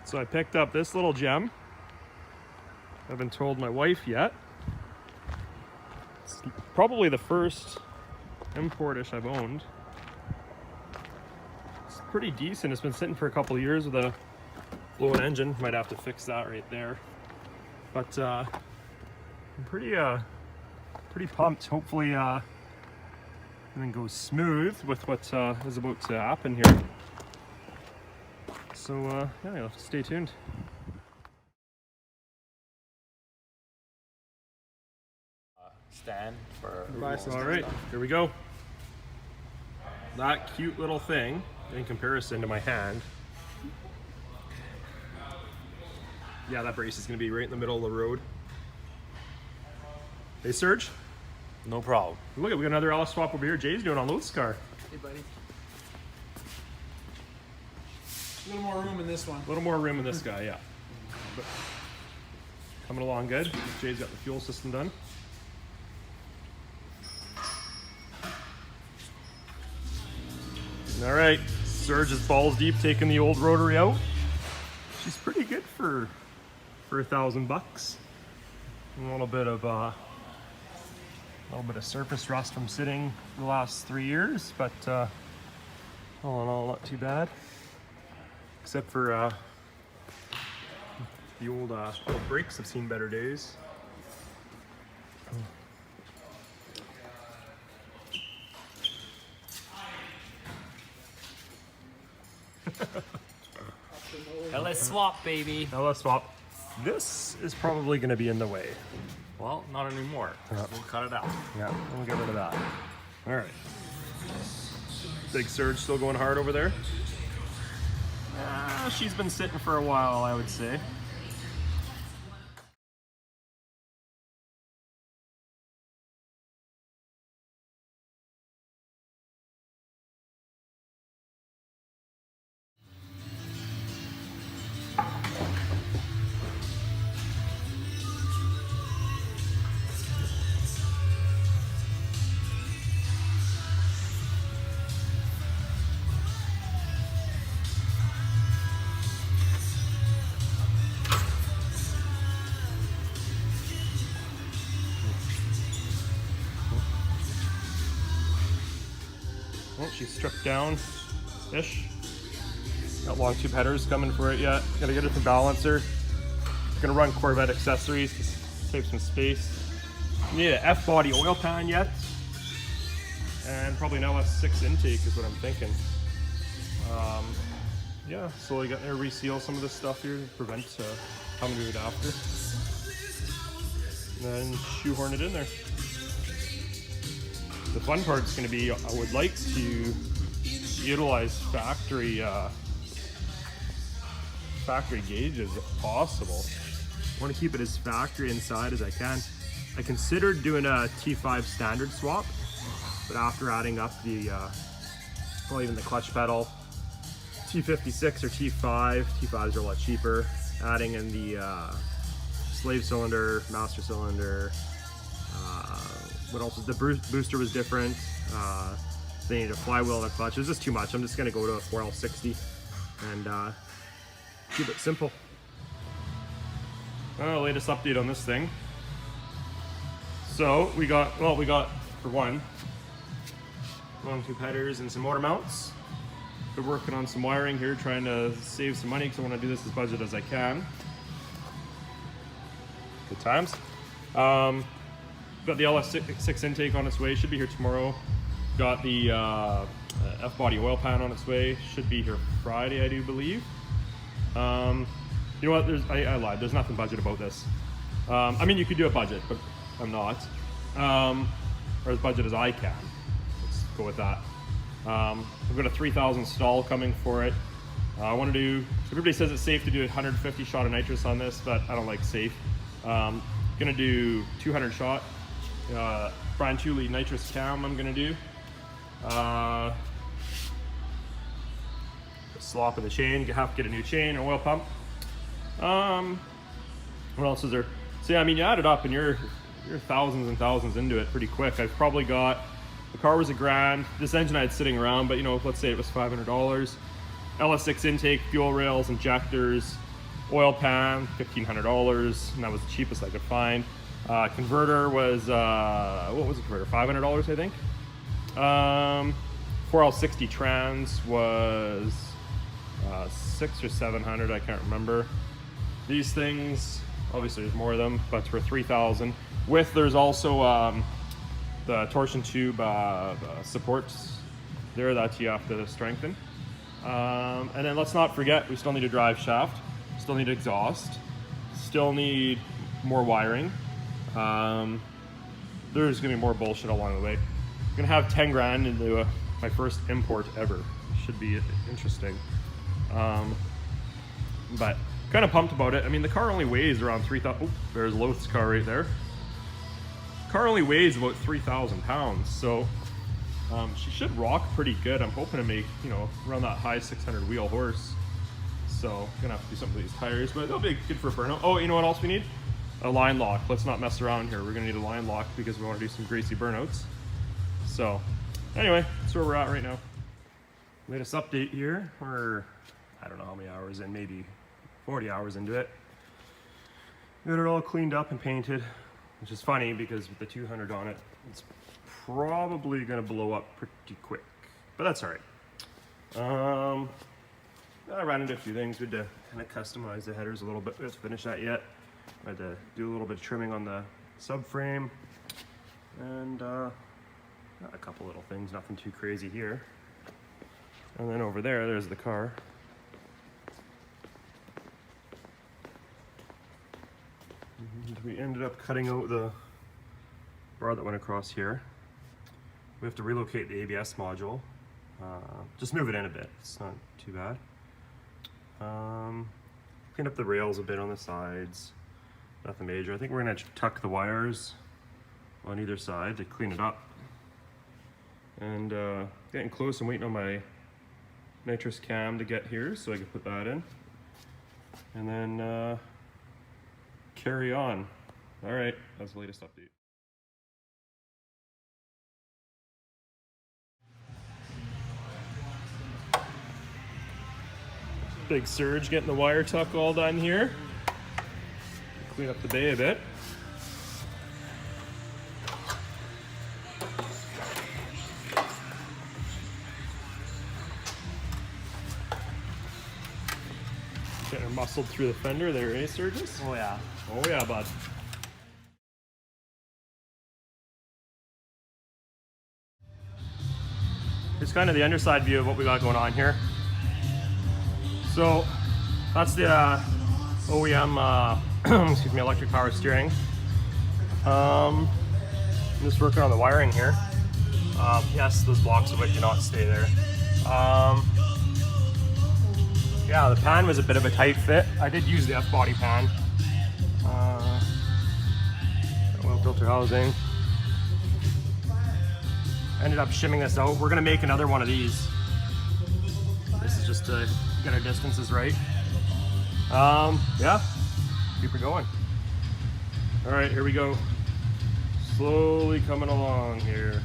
So I picked up this little gem. I haven't told my wife yet. It's probably the first Importish I've owned. It's pretty decent. It's been sitting for a couple of years with a blowing engine. Might have to fix that right there. But I'm pretty pumped. Hopefully everything goes smooth with what is about to happen here. So yeah, you'll have to stay tuned. Stand for All right, here we go. That cute little thing in comparison to my hand. Yeah, that brace is going to be right in the middle of the road. Hey, Serge. No problem. Look at, we got another Ls swap over here. Jay's doing on Lowe's car. Hey, buddy. A little more room in this one. A little more room in this guy, yeah. But coming along good. Jay's got the fuel system done. All right, Serge is balls deep taking the old rotary out. She's pretty good for $1,000. A little bit of surface rust from sitting the last 3 years, but all in all, not too bad. Except for the old brakes have seen better days. LS swap, baby. Ls swap. This is probably going to be in the way. Well, not anymore. Yeah. We'll cut it out. Yeah, we'll get rid of that. All right. Big Surge still going hard over there. She's been sitting for a while, I would say. Oh, she's stripped down-ish. Got long tube headers coming for it yet. Gotta get it to balancer. Gonna run Corvette accessories to save some space. Need an F-body oil pan yet. And probably an LS6 intake is what I'm thinking. Yeah, slowly got to reseal some of this stuff here to prevent coming to it after. And then shoehorn it in there. The fun part is going to be, I would like to utilize factory gauges if possible. I want to keep it as factory inside as I can. I considered doing a T5 standard swap, but after adding up the, well, even the clutch pedal, T56 or T5, T5s are a lot cheaper, adding in the slave cylinder, master cylinder, what else is the booster was different. They need a flywheel and a clutch. It was just too much. I'm just gonna go to a 4L60 and keep it simple. Latest update on this thing. So we got for one, long tube headers and some motor mounts. Been working on some wiring here, trying to save some money because I want to do this as budget as I can. Good times. Got the LS6 intake on its way, should be here tomorrow. Got the F-body oil pan on its way, should be here Friday, I do believe. You know what, I lied, there's nothing budget about this. I mean, you could do a budget, but I'm not. Or as budget as I can. Let's go with that. I've got a 3,000 stall coming for it. I want to do, everybody says it's safe to do 150 shot of nitrous on this, but I don't like safe. Gonna do 200 shot. Brian Tooley nitrous cam I'm gonna do. Slop of the chain, you have to get a new chain, or oil pump. What else is there? So yeah, I mean, you add it up and you're thousands and thousands into it pretty quick. I've probably got, the car was $1,000. This engine I had sitting around, but you know, let's say it was $500. LS6 intake, fuel rails, injectors, Oil pan, $1,500, and that was the cheapest I could find. Converter was, what was the converter? $500, I think. 4L60 trans was 600 or 700, I can't remember. These things, obviously there's more of them, but for 3,000. With there's also the torsion tube supports there that you have to strengthen. And then let's not forget, we still need a drive shaft, still need exhaust, still need more wiring. There's gonna be more bullshit along the way. I'm gonna have 10 grand into my first import ever. Should be interesting. But kind of pumped about it. I mean, the car only weighs around 3,000. Oh, there's Loth's car right there. Car only weighs about 3,000 pounds, so she should rock pretty good. I'm hoping to make, you know, around that high 600 wheel horse. So gonna have to do something with these tires, but they'll be good for a burnout. Oh, you know what else we need? A line lock. Let's not mess around here. We're gonna need a line lock because we want to do some greasy burnouts. So anyway, that's where we're at right now. Latest update here. We're, I don't know how many hours in, maybe 40 hours into it. Got it all cleaned up and painted, which is funny because with the 200 on it, it's probably gonna blow up pretty quick, but that's all right. I ran into a few things. We had to kind of customize the headers a little bit. We haven't finished that yet. I had to do a little bit of trimming on the subframe and a couple little things, nothing too crazy here. And then over there, there's the car. And we ended up cutting out the bar that went across here. We have to relocate the ABS module. Just move it in a bit, it's not too bad. Clean up the rails a bit on the sides, nothing major. I think we're gonna tuck the wires on either side to clean it up. And getting close, I'm waiting on my nitrous cam to get here so I can put that in. And then carry on. All right, that's the latest update. Big surge getting the wire tuck all done here. Clean up the bay a bit. Getting her muscled through the fender there, eh, Sturgis? Oh yeah. Oh yeah, bud. Here's kind of the underside view of what we got going on here. So that's the OEM, excuse me, electric power steering. I'm just working on the wiring here. Yes, those blocks of wood do not stay there. Yeah, the pan was a bit of a tight fit. I did use the F-body pan. Oil filter housing. Ended up shimming this out. We're gonna make another one of these. This is just to get our distances right. Yeah, keep it going. All right, here we go. Slowly coming along here.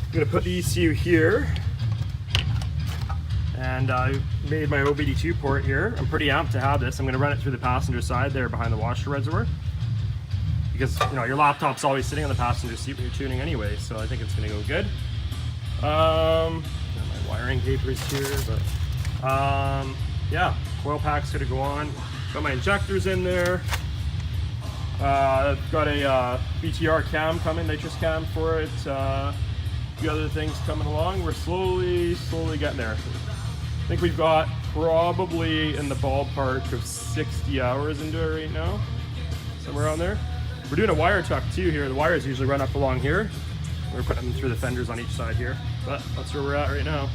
I'm gonna put the ECU here. And I made my OBD2 port here. I'm pretty amped to have this. I'm gonna run it through the passenger side there behind the washer reservoir. Because, you know, your laptop's always sitting on the passenger seat when you're tuning anyway, so I think it's gonna go good. Got my wiring papers here, but yeah, coil pack's gonna go on. Got my injectors in there. Got a BTR cam coming, nitrous cam for it. A few other things coming along. We're slowly getting there. I think we've got probably in the ballpark of 60 hours into it right now, somewhere around there. We're doing a wire tuck too here. The wires usually run up along here. We're putting them through the fenders on each side here, but that's where we're at right now.